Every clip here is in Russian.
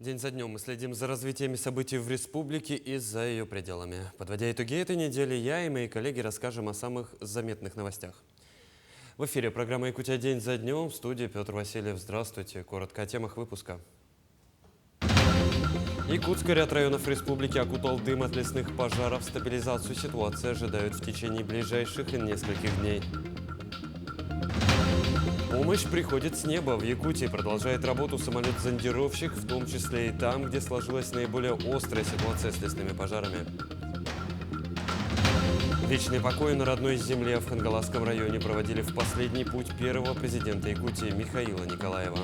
День за днем мы следим за развитиями событий в республике и за ее пределами. Подводя итоги этой недели, я и мои коллеги расскажем о самых заметных новостях. В эфире программа «Якутия. День за днем». В студии Петр Васильев. Здравствуйте. Коротко о темах выпуска. Якутский ряд районов республики окутал дым от лесных пожаров. Стабилизацию ситуации ожидают в течение ближайших нескольких дней. Помощь приходит с неба. В Якутии продолжает работу самолет-зондировщик, в том числе и там, где сложилась наиболее острая ситуация с лесными пожарами. Вечный покой на родной земле в Хангаласском районе проводили в последний путь первого президента Якутии Михаила Николаева.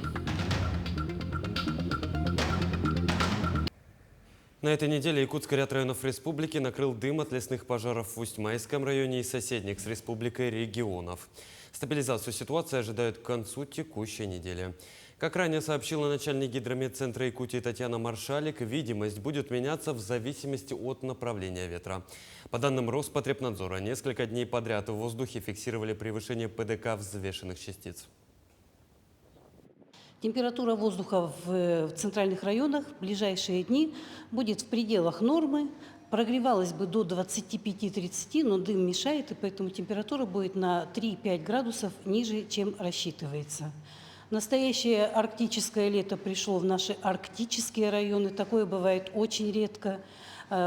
На этой неделе Якутский ряд районов республики накрыл дым от лесных пожаров в Усть-Майском районе и соседних с республикой регионов. Стабилизацию ситуации ожидают к концу текущей недели. Как ранее сообщила начальник гидрометцентра Якутии Татьяна Маршалик, видимость будет меняться в зависимости от направления ветра. По данным Роспотребнадзора, несколько дней подряд в воздухе фиксировали превышение ПДК взвешенных частиц. Температура воздуха в центральных районах в ближайшие дни будет в пределах нормы. Прогревалась бы до 25-30, но дым мешает, и поэтому температура будет на 3-5 градусов ниже, чем рассчитывается. Настоящее арктическое лето пришло в наши арктические районы. Такое бывает очень редко.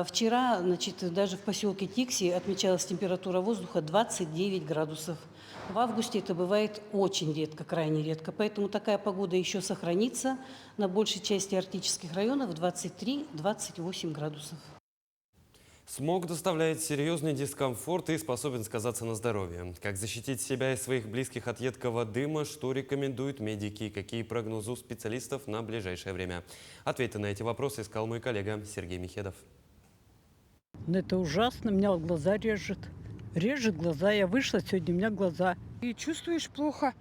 Вчера, даже в поселке Тикси отмечалась температура воздуха 29 градусов. В августе это бывает очень редко, крайне редко. Поэтому такая погода еще сохранится на большей части арктических районов 23-28 градусов. Смог доставляет серьезный дискомфорт и способен сказаться на здоровье. Как защитить себя и своих близких от едкого дыма, что рекомендуют медики и какие прогнозы у специалистов на ближайшее время? Ответы на эти вопросы искал мой коллега Сергей Михедов. Это ужасно, меня глаза режет. Режет глаза, я вышла сегодня, у меня глаза. И чувствуешь плохо,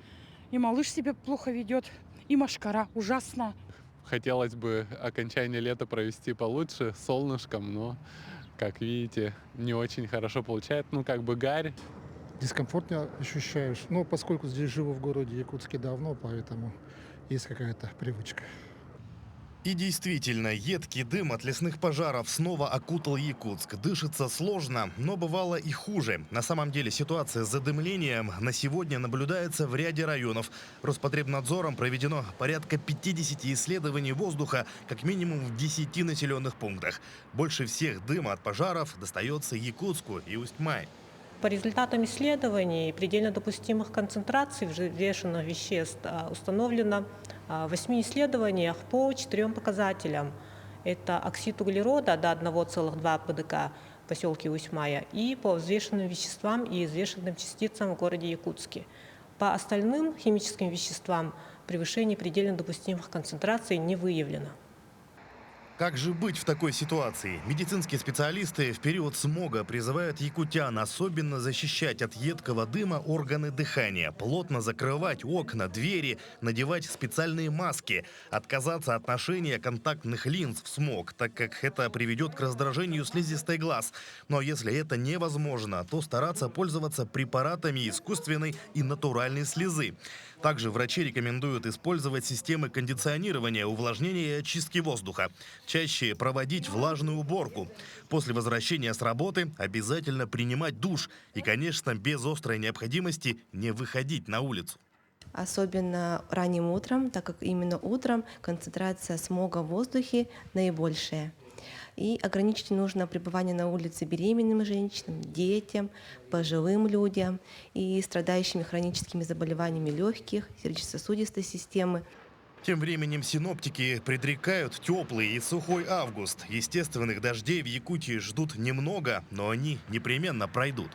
и малыш себя плохо ведет, и мошкара ужасно. Хотелось бы окончание лета провести получше, с солнышком, но, как видите, не очень хорошо получается. Гарь. Дискомфорт не ощущаешь. Но поскольку здесь живу в городе Якутске давно, поэтому есть какая-то привычка. И действительно, едкий дым от лесных пожаров снова окутал Якутск. Дышится сложно, но бывало и хуже. На самом деле ситуация с задымлением на сегодня наблюдается в ряде районов. Роспотребнадзором проведено порядка 50 исследований воздуха, как минимум в 10 населенных пунктах. Больше всех дыма от пожаров достается Якутску и Усть-Май. По результатам исследований предельно допустимых концентраций взвешенных веществ установлено в 8 исследованиях по 4 показателям. Это оксид углерода до 1,2 ПДК в поселке Усть-Майя и по взвешенным веществам и взвешенным частицам в городе Якутске. По остальным химическим веществам превышение предельно допустимых концентраций не выявлено. Как же быть в такой ситуации? Медицинские специалисты в период смога призывают якутян особенно защищать от едкого дыма органы дыхания, плотно закрывать окна, двери, надевать специальные маски, отказаться от ношения контактных линз в смог, так как это приведет к раздражению слизистой глаз. Но если это невозможно, то стараться пользоваться препаратами искусственной и натуральной слезы. Также врачи рекомендуют использовать системы кондиционирования, увлажнения и очистки воздуха. Чаще проводить влажную уборку. После возвращения с работы обязательно принимать душ. И, конечно, без острой необходимости не выходить на улицу. Особенно ранним утром, так как именно утром концентрация смога в воздухе наибольшая. И ограничить нужно пребывание на улице беременным женщинам, детям, пожилым людям и страдающими хроническими заболеваниями легких, сердечно-сосудистой системы. Тем временем синоптики предрекают теплый и сухой август. Естественных дождей в Якутии ждут немного, но они непременно пройдут.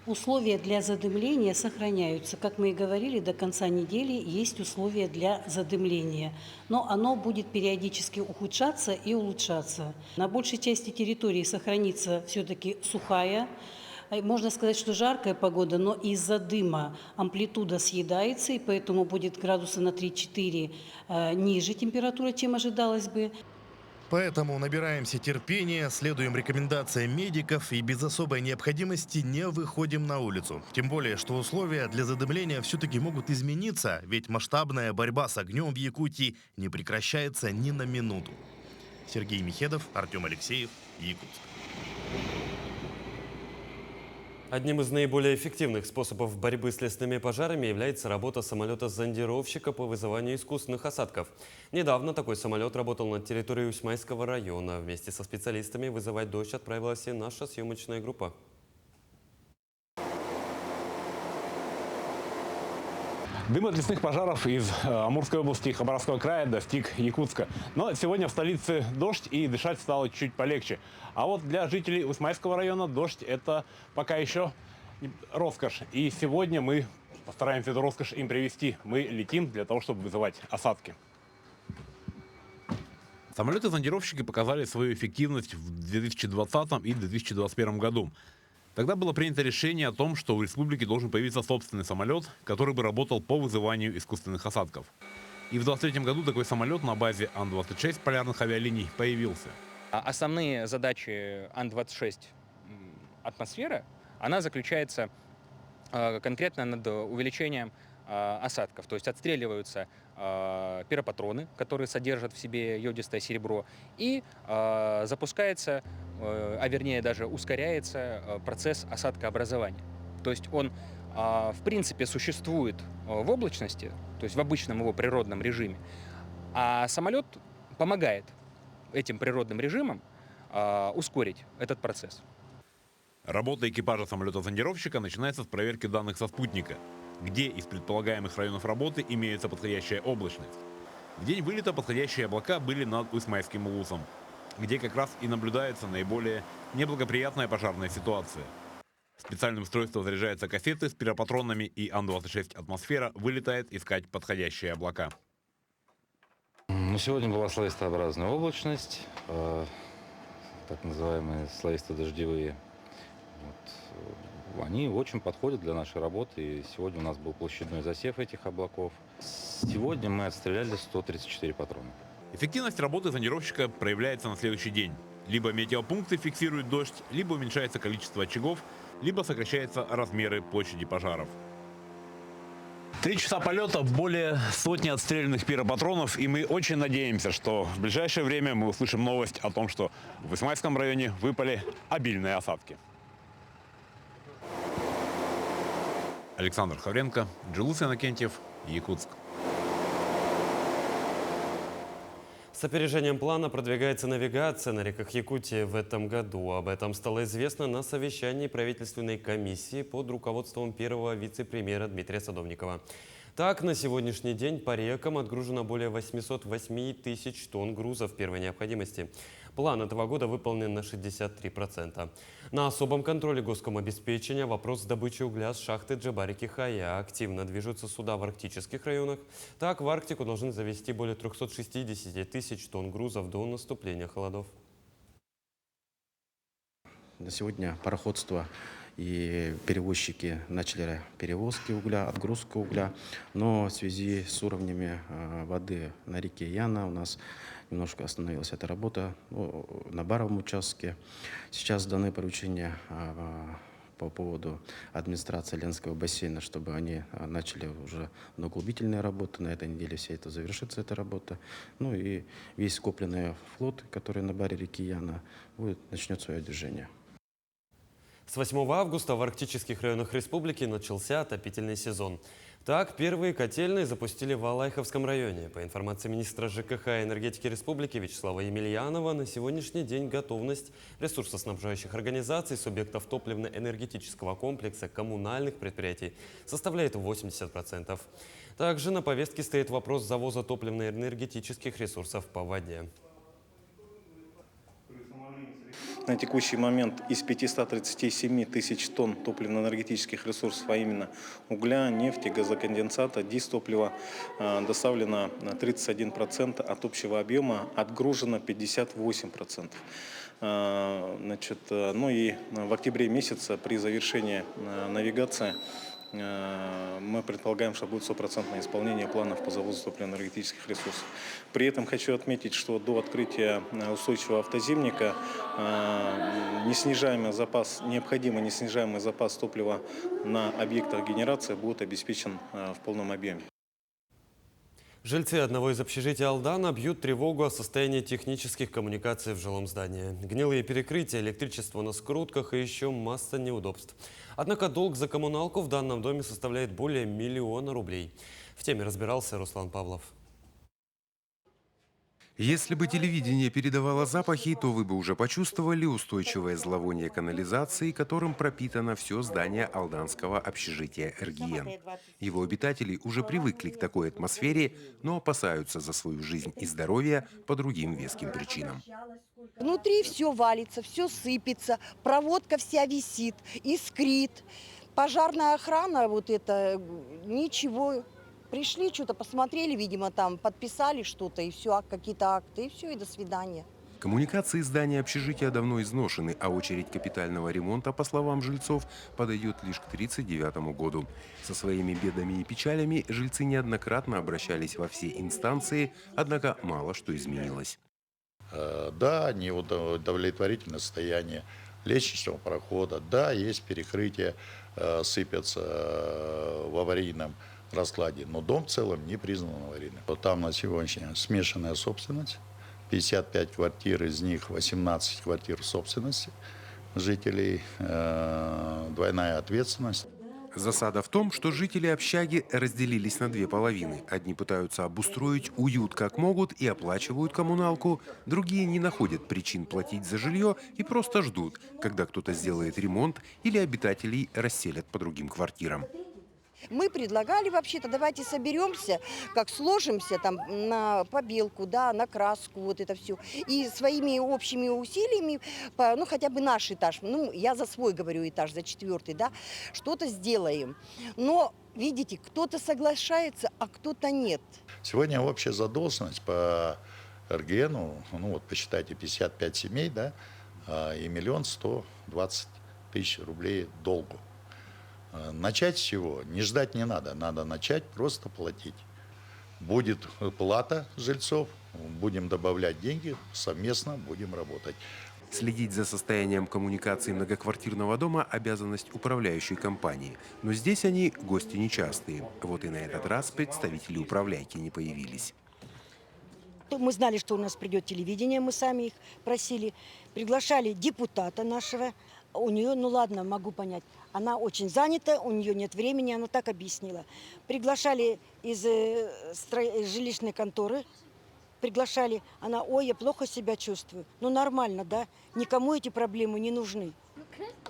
Условия для задымления сохраняются. Как мы и говорили, до конца недели есть условия для задымления. Но оно будет периодически ухудшаться и улучшаться. На большей части территории сохранится все-таки сухая, можно сказать, что жаркая погода, но из-за дыма амплитуда съедается, и поэтому будет градуса на 3-4 ниже температура, чем ожидалось бы. Поэтому набираемся терпения, следуем рекомендациям медиков и без особой необходимости не выходим на улицу. Тем более, что условия для задымления все-таки могут измениться, ведь масштабная борьба с огнем в Якутии не прекращается ни на минуту. Сергей Михедов, Артем Алексеев, Якутск. Одним из наиболее эффективных способов борьбы с лесными пожарами является работа самолета-зондировщика по вызыванию искусственных осадков. Недавно такой самолет работал на территории Усьмайского района. Вместе со специалистами вызывать дождь отправилась и наша съемочная группа. Дым от лесных пожаров из Амурской области и Хабаровского края достиг Якутска. Но сегодня в столице дождь, и дышать стало чуть полегче. А вот для жителей Усьмайского района дождь – это пока еще роскошь. И сегодня мы постараемся эту роскошь им привести. Мы летим для того, чтобы вызывать осадки. Самолеты-зондировщики показали свою эффективность в 2020 и 2021 году. Тогда было принято решение о том, что у республики должен появиться собственный самолет, который бы работал по вызыванию искусственных осадков. И в 2023 году такой самолет на базе Ан-26 полярных авиалиний появился. Основные задачи Ан-26 атмосфера, она заключается конкретно над увеличением осадков. То есть отстреливаются пиропатроны, которые содержат в себе йодистое серебро, и запускается, а вернее даже ускоряется процесс осадкообразования. То есть он в принципе существует в облачности, то есть в обычном его природном режиме, а самолет помогает этим природным режимам ускорить этот процесс. Работа экипажа самолета-зондировщика начинается с проверки данных со спутника, где из предполагаемых районов работы имеется подходящая облачность. В день вылета подходящие облака были над Усьмайским улусом, где как раз и наблюдается наиболее неблагоприятная пожарная ситуация. Специальным устройством заряжаются кассеты с пиропатронами, и Ан-26 «Атмосфера» вылетает искать подходящие облака. Сегодня была слоистообразная облачность, так называемые слоисто-дождевые. Они очень подходят для нашей работы, и сегодня у нас был площадной засев этих облаков. Сегодня мы отстреляли 134 патрона. Эффективность работы зондировщика проявляется на следующий день. Либо метеопункты фиксируют дождь, либо уменьшается количество очагов, либо сокращаются размеры площади пожаров. 3 часа полета, более сотни отстрелянных пиропатронов, и мы очень надеемся, что в ближайшее время мы услышим новость о том, что в Усьмайском районе выпали обильные осадки. Александр Хавренко, Джилус Иннокентьев, Якутск. С опережением плана продвигается навигация на реках Якутии в этом году. Об этом стало известно на совещании правительственной комиссии под руководством первого вице-премьера Дмитрия Садовникова. Так, на сегодняшний день по рекам отгружено более 808 тысяч тонн грузов первой необходимости. План этого года выполнен на 63%. На особом контроле Госкомобеспечения вопрос добычи угля с шахты Джабарики-Хая. Активно движутся суда в арктических районах. Так, в Арктику должны завезти более 360 тысяч тонн грузов до наступления холодов. На сегодня пароходство и перевозчики начали перевозки угля, отгрузку угля, но в связи с уровнями воды на реке Яна у нас немножко остановилась эта работа на Баровом участке. Сейчас даны поручения по поводу администрации Ленского бассейна, чтобы они начали уже углубительные работы. На этой неделе вся это завершится, эта работа. Ну и весь скопленный флот, который на баре реки Яна, начнет свое движение. С 8 августа в арктических районах республики начался отопительный сезон. Так, первые котельные запустили в Алайховском районе. По информации министра ЖКХ и энергетики республики Вячеслава Емельянова, на сегодняшний день готовность ресурсоснабжающих организаций, субъектов топливно-энергетического комплекса, коммунальных предприятий составляет 80%. Также на повестке стоит вопрос завоза топливно-энергетических ресурсов по воде. На текущий момент из 537 тысяч тонн топливно-энергетических ресурсов, а именно угля, нефти, газоконденсата, дистоплива, доставлено 31% от общего объема, отгружено 58%. Ну и в октябре месяце при завершении навигации мы предполагаем, что будет 100% исполнение планов по завозу топливно-энергетических ресурсов. При этом хочу отметить, что до открытия устойчивого автозимника необходимый неснижаемый запас топлива на объектах генерации будет обеспечен в полном объеме. Жильцы одного из общежитий Алдана бьют тревогу о состоянии технических коммуникаций в жилом здании. Гнилые перекрытия, электричество на скрутках и еще масса неудобств. Однако долг за коммуналку в данном доме составляет более 1 миллиона рублей. В теме разбирался Руслан Павлов. Если бы телевидение передавало запахи, то вы бы уже почувствовали устойчивое зловоние канализации, которым пропитано все здание алданского общежития РГН. Его обитатели уже привыкли к такой атмосфере, но опасаются за свою жизнь и здоровье по другим веским причинам. Внутри все валится, все сыпется, проводка вся висит, искрит. Пожарная охрана, вот это, ничего. Пришли, что-то посмотрели, видимо, там подписали что-то, и все, какие-то акты, и все, и до свидания. Коммуникации здания общежития давно изношены, а очередь капитального ремонта, по словам жильцов, подойдет лишь к 1939 году. Со своими бедами и печалями жильцы неоднократно обращались во все инстанции, однако мало что изменилось. Да, неудовлетворительное состояние лестничного прохода, да, есть перекрытия, сыпятся в аварийном раскладе, но дом в целом не признан аварийным. Там на сегодняшний день смешанная собственность, 55 квартир, из них 18 квартир в собственности жителей, двойная ответственность. Засада в том, что жители общаги разделились на две половины. Одни пытаются обустроить уют как могут и оплачивают коммуналку, другие не находят причин платить за жилье и просто ждут, когда кто-то сделает ремонт или обитателей расселят по другим квартирам. Мы предлагали вообще-то, давайте соберемся, как сложимся там на побелку, да, на краску, вот это все. И своими общими усилиями, ну хотя бы наш этаж, ну я за свой говорю этаж, за 4-й, да, что-то сделаем. Но, видите, кто-то соглашается, а кто-то нет. Сегодня общая задолженность по РГНу, ну вот посчитайте, 55 семей, да, и 1 120 000 рублей долгу. Начать с чего? Не ждать не надо. Надо начать просто платить. Будет плата жильцов, будем добавлять деньги, совместно будем работать. Следить за состоянием коммуникаций многоквартирного дома – обязанность управляющей компании. Но здесь они гости нечастые. Вот и на этот раз представители управляйки не появились. Мы знали, что у нас придет телевидение, мы сами их просили. Приглашали депутата нашего. У нее, ну ладно, могу понять, она очень занята, у нее нет времени, она так объяснила. Приглашали из жилищной конторы, приглашали, она, ой, я плохо себя чувствую. Ну нормально, да, никому эти проблемы не нужны.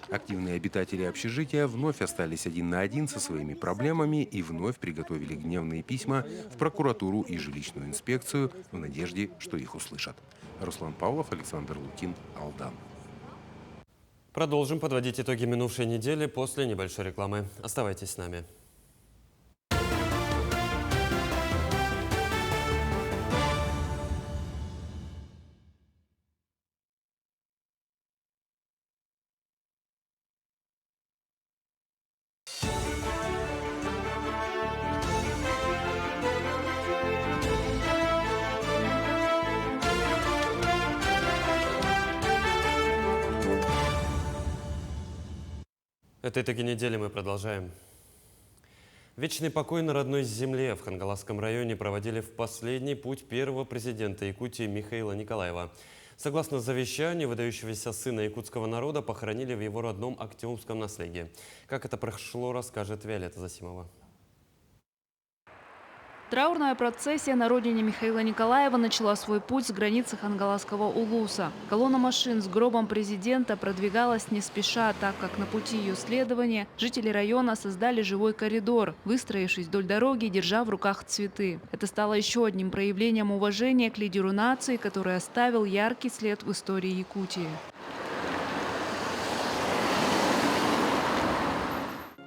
Активные обитатели общежития вновь остались 1 на 1 со своими проблемами и вновь приготовили гневные письма в прокуратуру и жилищную инспекцию в надежде, что их услышат. Руслан Павлов, Александр Лукин, Алдан. Продолжим подводить итоги минувшей недели после небольшой рекламы. Оставайтесь с нами. Это итоги недели, мы продолжаем. Вечный покой на родной земле в Хангаласском районе проводили в последний путь первого президента Якутии Михаила Николаева. Согласно завещанию, выдающегося сына якутского народа похоронили в его родном Актеумском наследии. Как это прошло, расскажет Виолетта Засимова. Траурная процессия на родине Михаила Николаева начала свой путь с границы Хангаласского улуса. Колонна машин с гробом президента продвигалась не спеша, так как на пути ее следования жители района создали живой коридор, выстроившись вдоль дороги, держа в руках цветы. Это стало еще одним проявлением уважения к лидеру нации, который оставил яркий след в истории Якутии.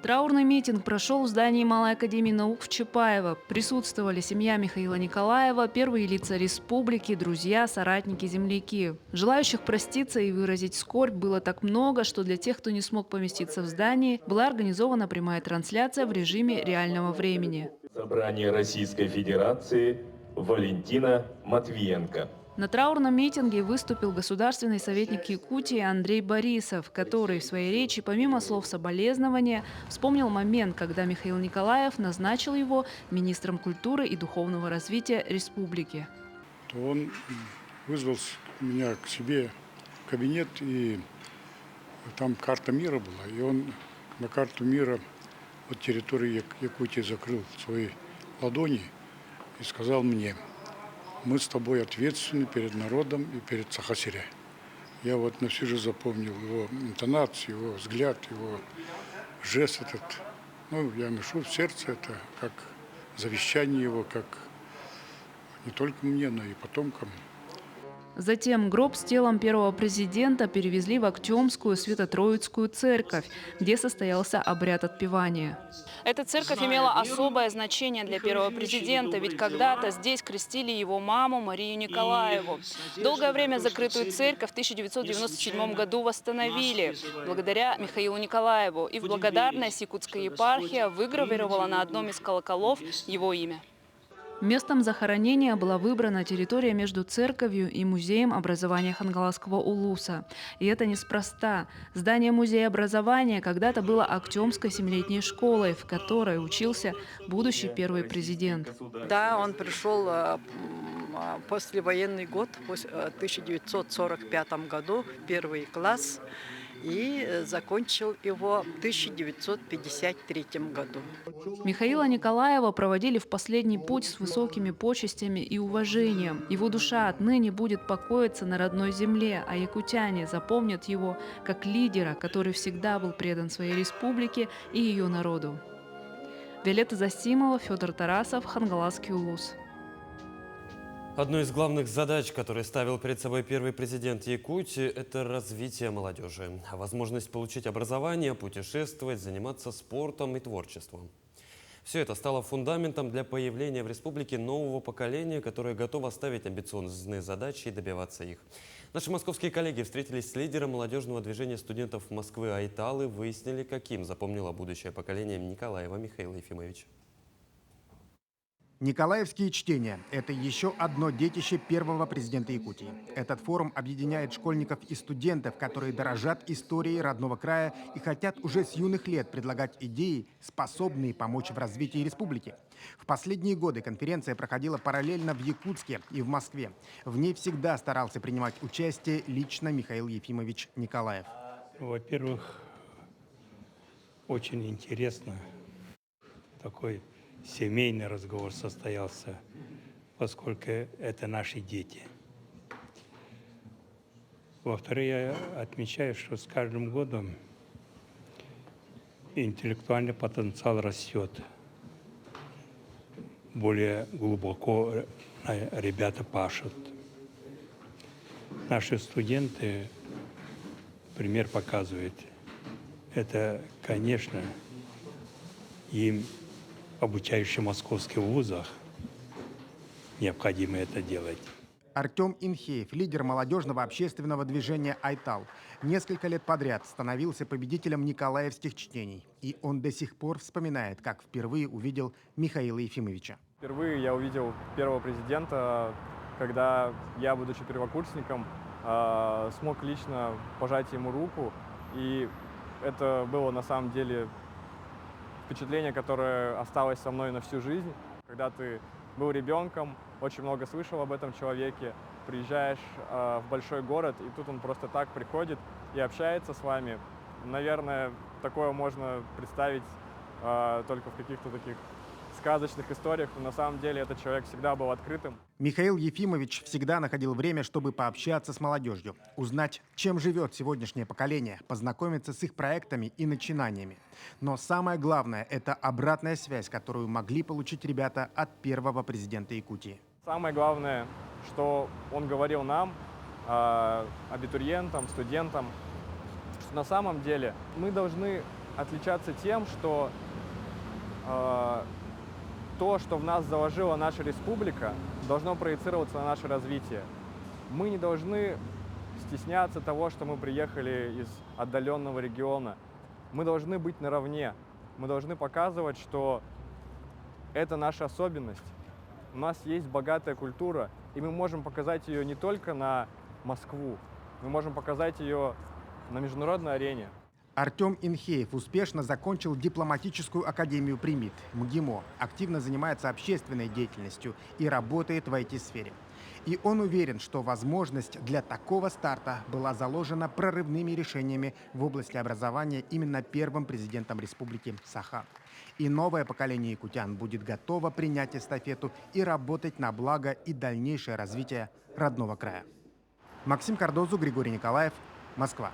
Траурный митинг прошел в здании Малой академии наук в Чапаево. Присутствовали семья Михаила Николаева, первые лица республики, друзья, соратники, земляки. Желающих проститься и выразить скорбь было так много, что для тех, кто не смог поместиться в здании, была организована прямая трансляция в режиме реального времени. Собрание Российской Федерации Валентина Матвиенко. На траурном митинге выступил государственный советник Якутии Андрей Борисов, который в своей речи, помимо слов соболезнования, вспомнил момент, когда Михаил Николаев назначил его министром культуры и духовного развития республики. Он вызвал меня к себе в кабинет, и там карта мира была, и он на карту мира от территории Якутии закрыл свои ладони и сказал мне: мы с тобой ответственны перед народом и перед Сахасеря. Я вот на всю жизнь запомнил его интонацию, его взгляд, его жест этот. Ну, я ношу в сердце это как завещание его, как не только мне, но и потомкам. Затем гроб с телом первого президента перевезли в Актемскую Свято-Троицкую церковь, где состоялся обряд отпевания. Эта церковь имела особое значение для первого президента, ведь когда-то здесь крестили его маму Марию Николаеву. Долгое время закрытую церковь в 1997 году восстановили благодаря Михаилу Николаеву, и в благодарность якутская епархия выгравировала на одном из колоколов его имя. Местом захоронения была выбрана территория между церковью и музеем образования Хангаласского улуса. И это неспроста. Здание музея образования когда-то было Актемской 7-летней школой, в которой учился будущий первый президент. Да, он пришел послевоенный год, в 1945 году, в первый класс, и закончил его в 1953 году. Михаила Николаева проводили в последний путь с высокими почестями и уважением. Его душа отныне будет покоиться на родной земле, а якутяне запомнят его как лидера, который всегда был предан своей республике и ее народу. Виолетта Засимова, Федор Тарасов, Хангаласский улус. Одной из главных задач, которые ставил перед собой первый президент Якутии, это развитие молодежи. Возможность получить образование, путешествовать, заниматься спортом и творчеством. Все это стало фундаментом для появления в республике нового поколения, которое готово ставить амбициозные задачи и добиваться их. Наши московские коллеги встретились с лидером молодежного движения студентов Москвы Айтал и выяснили, каким запомнило будущее поколение Николаева Михаила Ефимовича. Николаевские чтения – это еще одно детище первого президента Якутии. Этот форум объединяет школьников и студентов, которые дорожат историей родного края и хотят уже с юных лет предлагать идеи, способные помочь в развитии республики. В последние годы конференция проходила параллельно в Якутске и в Москве. В ней всегда старался принимать участие лично Михаил Ефимович Николаев. Во-первых, очень интересно такой семейный разговор состоялся, поскольку это наши дети. Во-вторых, я отмечаю, что с каждым годом интеллектуальный потенциал растет. Более глубоко ребята пашут. Наши студенты пример показывают. Это, конечно, им, обучающим в московских вузах, необходимо это делать. Артем Инхеев, лидер молодежного общественного движения «Айтал», несколько лет подряд становился победителем николаевских чтений. И он до сих пор вспоминает, как впервые увидел Михаила Ефимовича. Впервые я увидел первого президента, когда я, будучи первокурсником, смог лично пожать ему руку. И это было на самом деле впечатление, которое осталось со мной на всю жизнь. Когда ты был ребенком, очень много слышал об этом человеке, приезжаешь в большой город, и тут он просто так приходит и общается с вами. Наверное, такое можно представить только в каких-то таких сказочных историях, но на самом деле этот человек всегда был открытым. Михаил Ефимович всегда находил время, чтобы пообщаться с молодежью, узнать, чем живет сегодняшнее поколение, познакомиться с их проектами и начинаниями. Но самое главное – это обратная связь, которую могли получить ребята от первого президента Якутии. Самое главное, что он говорил нам, абитуриентам, студентам, что на самом деле мы должны отличаться тем, что то, что в нас заложила наша республика, должно проецироваться на наше развитие. Мы не должны стесняться того, что мы приехали из отдаленного региона. Мы должны быть наравне. Мы должны показывать, что это наша особенность. У нас есть богатая культура, и мы можем показать ее не только на Москву, мы можем показать ее на международной арене. Артем Инхеев успешно закончил дипломатическую академию при МИД, МГИМО, активно занимается общественной деятельностью и работает в IT-сфере. И он уверен, что возможность для такого старта была заложена прорывными решениями в области образования именно первым президентом республики Саха. И новое поколение якутян будет готово принять эстафету и работать на благо и дальнейшее развитие родного края. Максим Кардозу, Григорий Николаев, Москва.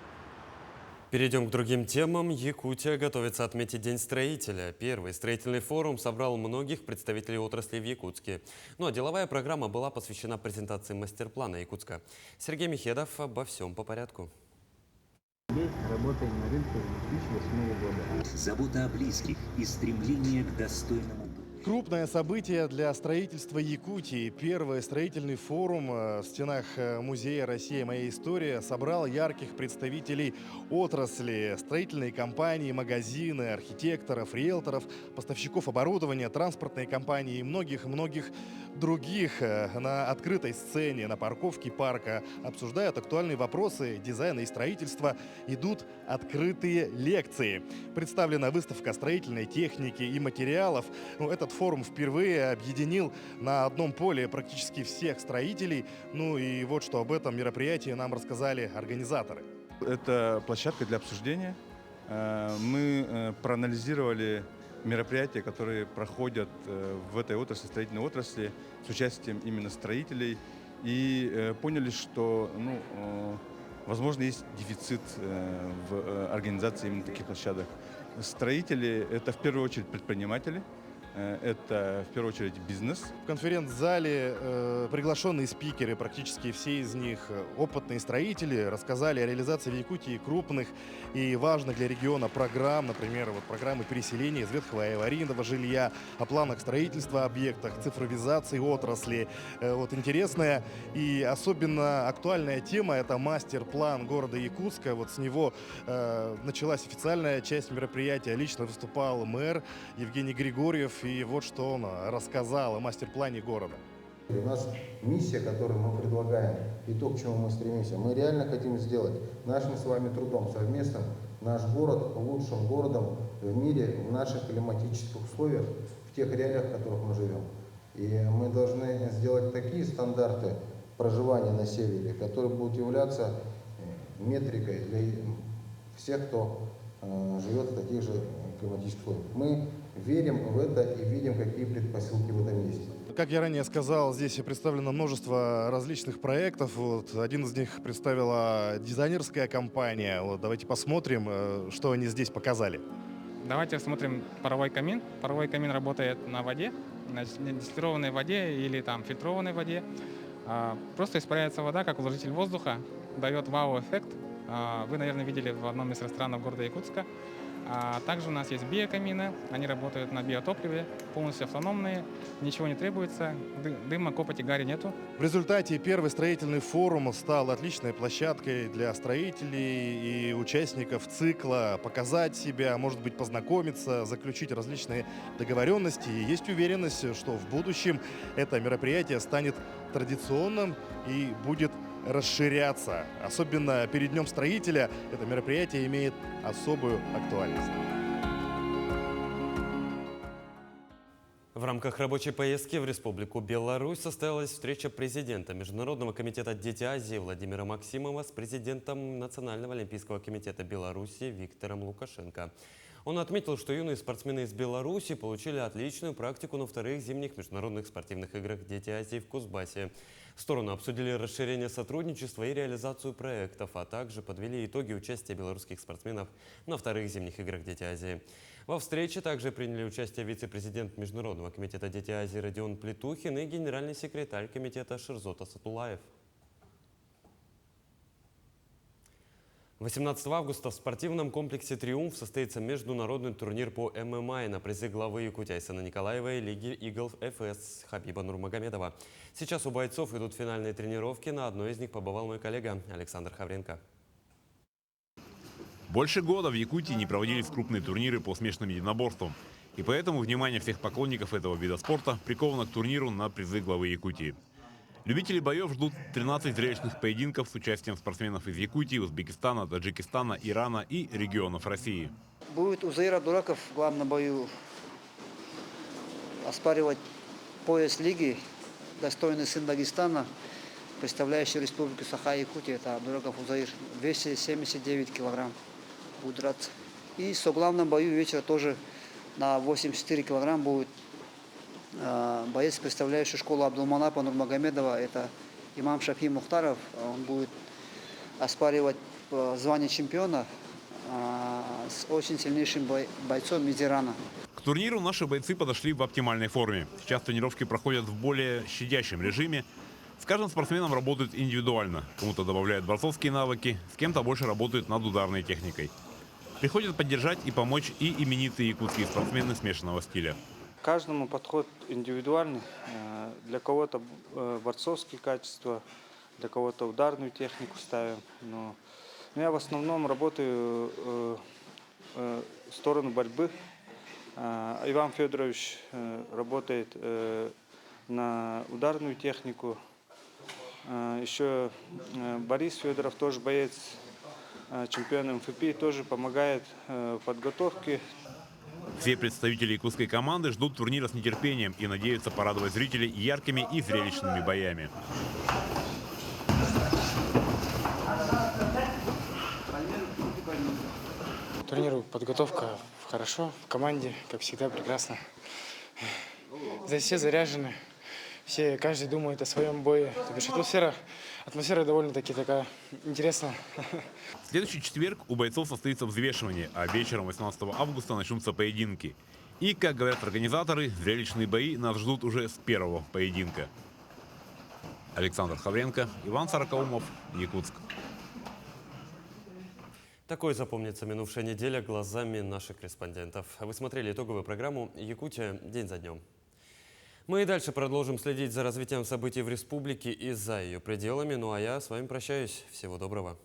Перейдем к другим темам. Якутия готовится отметить День строителя. Первый строительный форум собрал многих представителей отрасли в Якутске. Ну а деловая программа была посвящена презентации мастер-плана Якутска. Сергей Михедов обо всем по порядку. Работаем на рынке с 2008 года. Забота о близких и стремление к достойному. Крупное событие для строительства Якутии. Первый строительный форум в стенах музея «Россия. Моя история» собрал ярких представителей отрасли, строительные компании, магазины, архитекторов, риэлторов, поставщиков оборудования, транспортные компании и многих-многих других. На открытой сцене, на парковке парка обсуждают актуальные вопросы дизайна и строительства. Идут открытые лекции. Представлена выставка строительной техники и материалов. Этот форум впервые объединил на одном поле практически всех строителей. Ну и вот что об этом мероприятии нам рассказали организаторы. Это площадка для обсуждения. Мы проанализировали мероприятия, которые проходят в этой отрасли, строительной отрасли, с участием именно строителей, и поняли, что, возможно, есть дефицит в организации именно таких площадок. Строители – это в первую очередь предприниматели, это в первую очередь бизнес. В конференц-зале приглашенные спикеры, практически все из них опытные строители, рассказали о реализации в Якутии крупных и важных для региона программ, например, программы переселения из ветхого и аварийного жилья, о планах строительства объектов, цифровизации отрасли. Интересная и особенно актуальная тема – это мастер-план города Якутска. С него началась официальная часть мероприятия. Лично выступал мэр Евгений Григорьев. И вот что он рассказал о мастер-плане города. У нас миссия, которую мы предлагаем, и то, к чему мы стремимся. Мы реально хотим сделать нашим с вами трудом совместным наш город лучшим городом в мире, в наших климатических условиях, в тех реалиях, в которых мы живем. И мы должны сделать такие стандарты проживания на севере, которые будут являться метрикой для всех, кто живет в таких же климатических условиях. Мы верим в это и видим, какие предпосылки в этом есть. Как я ранее сказал, здесь представлено множество различных проектов. Один из них представила дизайнерская компания. Давайте посмотрим, что они здесь показали. Давайте рассмотрим паровой камин. Паровой камин работает на воде, на дистиллированной воде или фильтрованной воде. Просто испаряется вода, как увлажнитель воздуха, дает вау-эффект. Вы, наверное, видели в одном из ресторанов города Якутска. Также у нас есть биокамины, они работают на биотопливе, полностью автономные, ничего не требуется, дыма, копоти, гари нету. В результате первый строительный форум стал отличной площадкой для строителей и участников цикла показать себя, может быть, познакомиться, заключить различные договоренности. И есть уверенность, что в будущем это мероприятие станет традиционным и будет расширяться. Особенно перед Днем строителя это мероприятие имеет особую актуальность. В рамках рабочей поездки в Республику Беларусь состоялась встреча президента Международного комитета «Дети Азии» Владимира Максимова с президентом Национального олимпийского комитета Беларуси Виктором Лукашенко. Он отметил, что юные спортсмены из Беларуси получили отличную практику на вторых зимних международных спортивных играх «Дети Азии» в Кузбассе. Стороны обсудили расширение сотрудничества и реализацию проектов, а также подвели итоги участия белорусских спортсменов на вторых зимних играх «Дети Азии». Во встрече также приняли участие вице-президент Международного комитета «Дети Азии» Родион Плетухин и генеральный секретарь комитета Шерзота Сатулаев. 18 августа в спортивном комплексе «Триумф» состоится международный турнир по ММА на призы главы Якутии Айсена Николаева и Лиги Игл ФС Хабиба Нурмагомедова. Сейчас у бойцов идут финальные тренировки. На одной из них побывал мой коллега Александр Хавренко. Больше года в Якутии не проводились крупные турниры по смешанным единоборствам. И поэтому внимание всех поклонников этого вида спорта приковано к турниру на призы главы Якутии. Любители боев ждут 13 зрелищных поединков с участием спортсменов из Якутии, Узбекистана, Таджикистана, Ирана и регионов России. Будет Узаир Абдураков в главном бою оспаривать пояс лиги, достойный сын Дагестана, представляющий республику Саха-Якутия, это Абдураков Узаир, 279 килограмм будет драться. И в главном бою вечера тоже на 84 килограмм будет боец, представляющий школу Абдулманапа Нурмагомедова, это имам Шафи Мухтаров. Он будет оспаривать звание чемпиона с очень сильнейшим бойцом из Ирана. К турниру наши бойцы подошли в оптимальной форме. Сейчас тренировки проходят в более щадящем режиме. С каждым спортсменом работают индивидуально. Кому-то добавляют борцовские навыки, с кем-то больше работают над ударной техникой. Приходят поддержать и помочь и именитые якутские спортсмены смешанного стиля. Каждому подход индивидуальный. Для кого-то борцовские качества, для кого-то ударную технику ставим. Но я в основном работаю в сторону борьбы. Иван Федорович работает на ударную технику. Еще Борис Федоров, тоже боец, чемпион МФП, тоже помогает в подготовке. Все представители якутской команды ждут турнира с нетерпением и надеются порадовать зрителей яркими и зрелищными боями. Турниру подготовка хорошо, в команде, как всегда, прекрасно. Здесь все заряжены, каждый думает о своем бое. То бишь атмосфера довольно-таки такая интересная. В следующий четверг у бойцов состоится взвешивание, а вечером 18 августа начнутся поединки. И, как говорят организаторы, зрелищные бои нас ждут уже с первого поединка. Александр Хавренко, Иван Сорокаумов, Якутск. Такой запомнится минувшая неделя глазами наших корреспондентов. Вы смотрели итоговую программу «Якутия. День за днем». Мы и дальше продолжим следить за развитием событий в республике и за ее пределами. Ну а я с вами прощаюсь. Всего доброго.